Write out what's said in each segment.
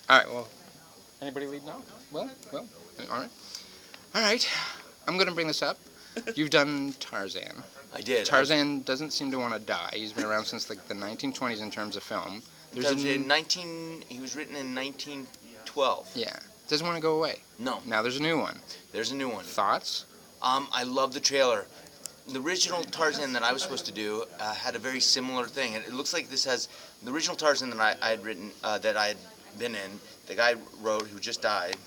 All right, well, anybody lead now? Well, all right. All right, I'm going to bring this up. You've done Tarzan. I did. Tarzan doesn't seem to want to die. He's been around since like the 1920s in terms of film. He was written in 1912. Yeah, doesn't want to go away. No. Now there's a new one. There's a new one. Thoughts? I love the trailer. The original Tarzan that I was supposed to do had a very similar thing. It looks like this has the original Tarzan that I had written, that I had been in. The guy wrote, who just died,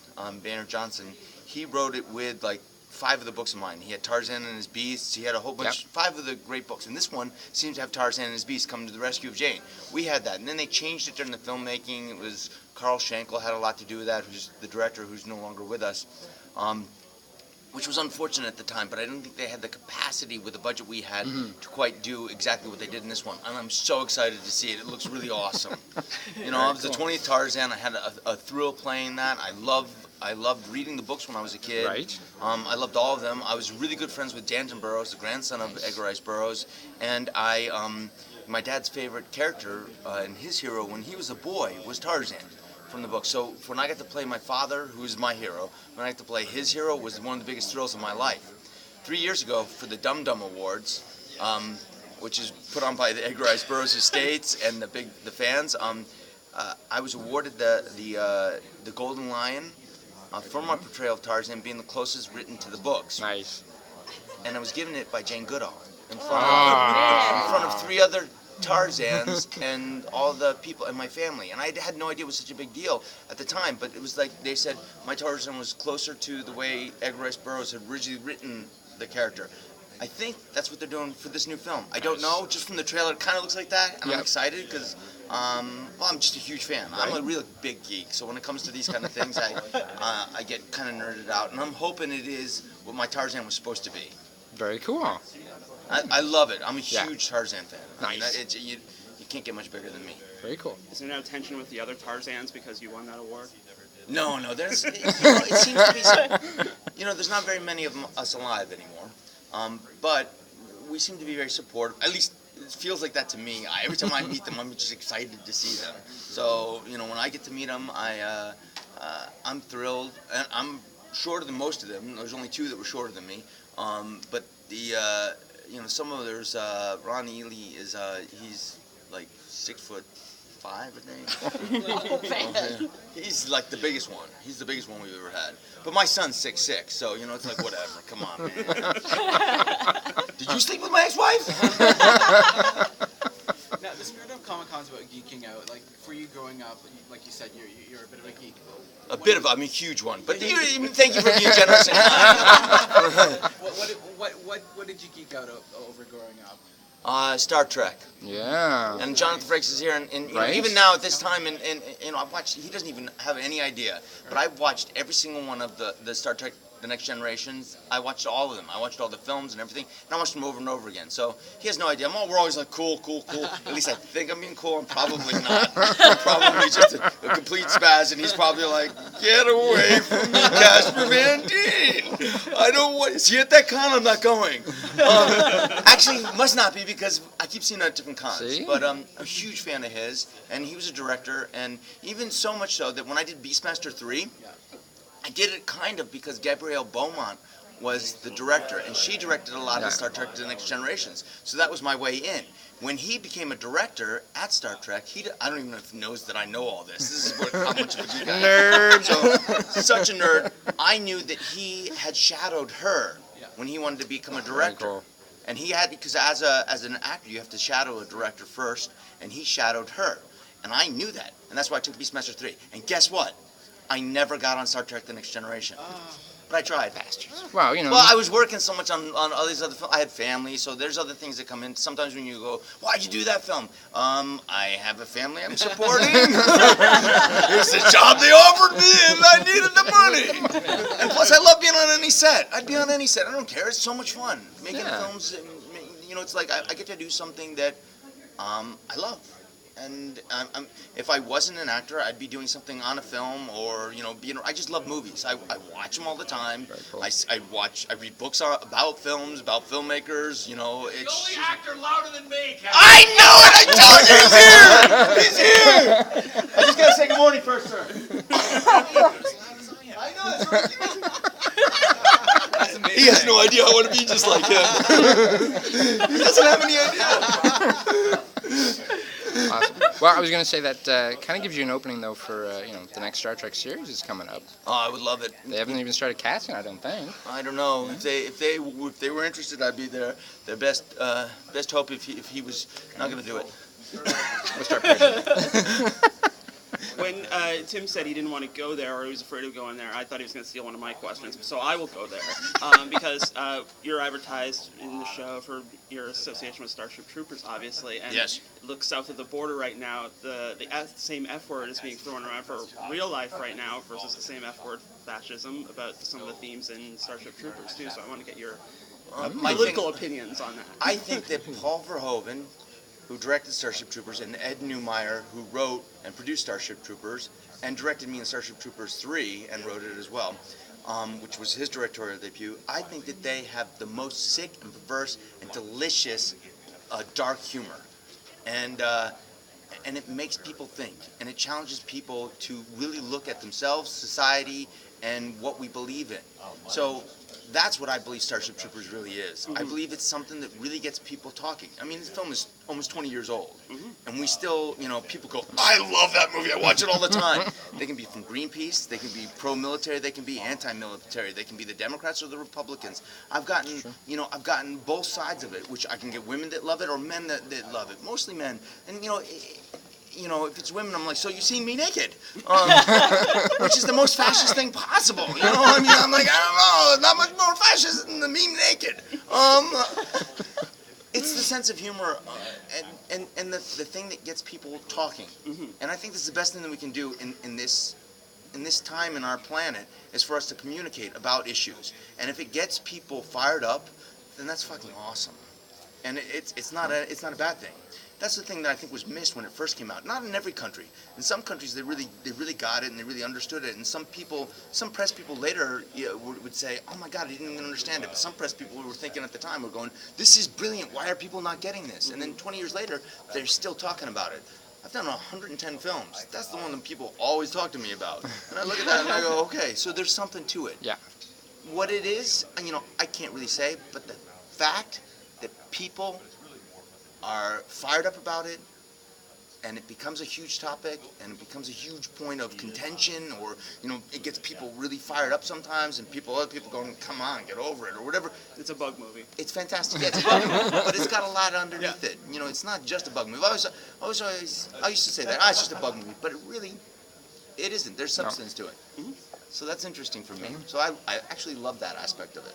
Banner Johnson. He wrote it with like 5 of the books of mine. He had Tarzan and his Beasts. He had a whole bunch, 5 of the great books. And this one seems to have Tarzan and his Beasts coming to the rescue of Jane. We had that, and then they changed it during the filmmaking. It was Carl Schenkel had a lot to do with that, who's the director, who's no longer with us. Which was unfortunate at the time, but I don't think they had the capacity with the budget we had to quite do exactly what they did in this one. And I'm so excited to see it. It looks really awesome. You know, it was the 20th Tarzan. I had a thrill playing that. I loved reading the books when I was a kid. Right. I loved all of them. I was really good friends with Danton Burroughs, the grandson of Edgar Rice Burroughs, and my dad's favorite character and his hero when he was a boy was Tarzan. From the book. So when I got to play my father, who's my hero, when I got to play his hero was one of the biggest thrills of my life. 3 years ago for the Dum Dum Awards, which is put on by the Edgar Rice Burroughs Estates and the fans, I was awarded the Golden Lion for my portrayal of Tarzan being the closest written to the books. Nice. And I was given it by Jane Goodall in front of 3 other Tarzans and all the people in my family, and I had no idea it was such a big deal at the time, but it was like they said my Tarzan was closer to the way Edgar Rice Burroughs had originally written the character. I think that's what they're doing for this new film. I don't know, just from the trailer it kind of looks like that, and I'm excited because I'm just a huge fan. I'm a real big geek, so when it comes to these kind of things I get kind of nerded out, and I'm hoping it is what my Tarzan was supposed to be. Very cool. I love it. I'm a huge Tarzan fan. Nice. I mean, you can't get much bigger than me. Very cool. Is there no tension with the other Tarzans because you won that award? No. There's, it seems to be some, there's not very many of us alive anymore. But we seem to be very supportive. At least it feels like that to me. Every time I meet them, I'm just excited to see them. So, when I get to meet them, I'm thrilled. And I'm shorter than most of them. There's only 2 that were shorter than me. But the some of there's Ron Ely is he's like 6'5", I think. Oh, man. He's like the biggest one. He's the biggest one we've ever had. But my son's 6'6", so it's like whatever. Come on, man. Did you sleep with my ex-wife? Now, the spirit of Comic-Con is about geeking out. Like for you growing up, like you said, you're a bit of a geek. A huge one. But thank you for being generous. What did you geek out over growing up? Star Trek. Yeah. And Jonathan Frakes is here, and even now at this time, and I've watched. He doesn't even have any idea, but I've watched every single one of the Star Trek, The Next Generations. I watched all of them. I watched all the films and everything, and I watched them over and over again. So he has no idea. We're always like cool. At least I think I'm being cool. I'm probably not. I'm probably just a complete spaz, and he's probably like, get away from me, Casper Van Dien. I don't want. Is he at that con? I'm not going. Actually, must not be because I keep seeing him at different cons. See? But I'm a huge fan of his, and he was a director, and even so much so that when I did Beastmaster 3, I did it kind of because Gabrielle Beaumont was the director, and she directed a lot of Star Trek The Next Generations. So that was my way in. When he became a director at Star Trek, I don't even know if he knows that I know all this. This is how much of a geek I am. Nerd! So, such a nerd. I knew that he had shadowed her when he wanted to become a director. Cool. And he had, because as an actor, you have to shadow a director first, and he shadowed her. And I knew that, and that's why I took Beastmaster 3. And guess what? I never got on Star Trek The Next Generation. But I tried. Bastards. Well, Well, I was working so much on all these other films. I had family, so there's other things that come in. Sometimes when you go, why'd you do that film? I have a family I'm supporting. It's the job they offered me, and I needed the money. And plus, I love being on any set. I'd be on any set. I don't care. It's so much fun. Making films, it's like I get to do something that I love. and if I wasn't an actor, I'd be doing something on a film, or I just love movies. I watch them all the time. Very cool. I read books about films, about filmmakers. It's The only actor louder than me, Kevin. I know it. I told you he's here. He's here. I just gotta say good morning first, sir. I know that's right. That's amazing. He has no idea I want to be just like him. He doesn't have any idea. Awesome. Well, I was going to say that kind of gives you an opening, though, for the next Star Trek series is coming up. Oh, I would love it. They haven't even started casting, I don't think. I don't know if they were interested, I'd be their best hope if he was not going to do it. We'll start pushing. When Tim said he didn't want to go there, or he was afraid of going there, I thought he was going to steal one of my questions. So I will go there because you're advertised in the show for your association with Starship Troopers, obviously. And Yes. look south of the border right now. The same F word is being thrown around for real life right now versus the same F word, fascism, about some of the themes in Starship Troopers too. So I want to get your political opinions on that. I think that Paul Verhoeven, who directed Starship Troopers, and Ed Neumeier, who wrote and produced Starship Troopers, and directed me in Starship Troopers 3, and wrote it as well, which was his directorial debut, I think that they have the most sick and perverse and delicious dark humor. And it makes people think, and it challenges people to really look at themselves, society, and what we believe in. So that's what I believe Starship Troopers really is. I believe it's something that really gets people talking. I mean, this film is almost 20 years old, and we still, people go, I love that movie, I watch it all the time. They can be from Greenpeace, they can be pro-military, they can be anti-military, they can be the Democrats or the Republicans. I've gotten both sides of it, which I can get women that love it or men that love it, mostly men. And if it's women, I'm like, so you seen me naked, which is the most fascist thing possible. I'm like, I don't know, not much more fascist than me naked. It's the sense of humor and the thing that gets people talking. And I think this is the best thing that we can do in this time in our planet is for us to communicate about issues. And if it gets people fired up, then that's fucking awesome. And it's not a bad thing. That's the thing that I think was missed when it first came out. Not in every country. In some countries, they really got it and they really understood it. And some press people later would say, "Oh my God, I didn't even understand it." But some press people who were thinking at the time were going, "This is brilliant. Why are people not getting this?" And then 20 years later, they're still talking about it. I've done 110 films. That's the one that people always talk to me about. And I look at that and I go, "Okay, so there's something to it." Yeah. What it is, I can't really say, but the fact that people are fired up about it, and it becomes a huge topic, and it becomes a huge point of contention, or it gets people really fired up sometimes, and other people going, "Come on, get over it," or whatever. It's a bug movie. It's fantastic. Yeah, it's a bug movie, but it's got a lot underneath it. It's not just a bug movie. I used to say that. It's just a bug movie, but it isn't. There's substance to it. So that's interesting for me. So I actually love that aspect of it.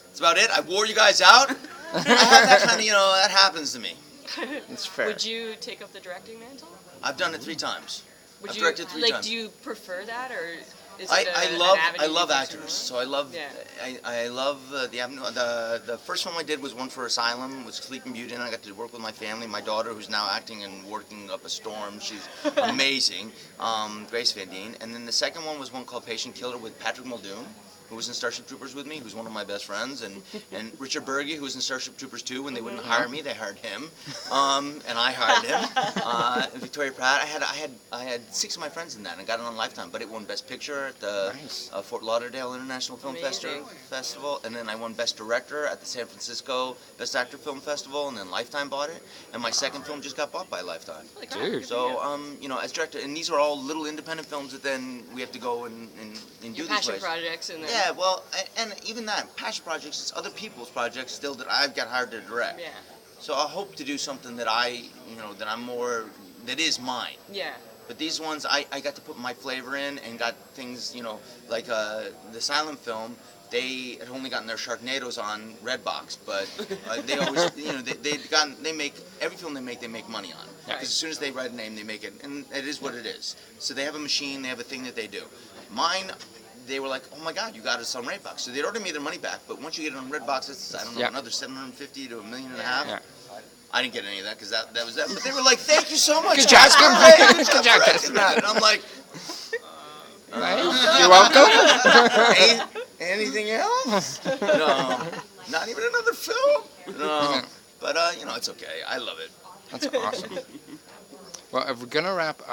That's about it. I wore you guys out. I have that kind of, that happens to me. It's fair. Would you take up the directing mantle? I've done it 3 times. Would I've you directed 3 times. do you prefer that, or is it I love actors. So I love Yeah. I love the avenue. The first film I did was one for Asylum, was Sleeping Beauty, and I got to work with my family. My daughter, who's now acting and working up a storm, she's amazing. Grace Van Dien. And then the second one was one called Patient Killer with Patrick Muldoon, who was in Starship Troopers with me, who's one of my best friends, and Richard Berge, who was in Starship Troopers 2. When they wouldn't hire me, they hired him, and I hired him. And Victoria Pratt. I had 6 of my friends in that, and I got it on Lifetime. But it won Best Picture at the Fort Lauderdale International Film Festival, and then I won Best Director at the San Francisco Best Actor Film Festival, and then Lifetime bought it. And my second film just got bought by Lifetime. Holy crap, Dude. good for So, you. as director, and these are all little independent films that then we have to go and do Your these passion ways. projects and then Yeah, well, and even that, passion projects, it's other people's projects still that I've got hired to direct. yeah, So I hope to do something that that is mine. yeah. But these ones, I got to put my flavor in and got things, like the silent film. They had only gotten their Sharknadoes on Redbox, but they always, they make every film they make money on. Because as soon as they write a name, they make it, and it is what it is. So they have a machine, they have a thing that they do. Mine, they were like, "Oh my God, you got us on Redbox." So they'd already made their money back, but once you get it on Redbox, it's another $750 to $1.5 million. Yeah. I didn't get any of that because that was that. But they were like, "Thank you so much, Good job. Casper. Good Good job, job, Casper. that." And I'm like, You're welcome. anything else? No, not even another film. No, but it's okay. I love it. That's awesome. Well, if we're gonna wrap up.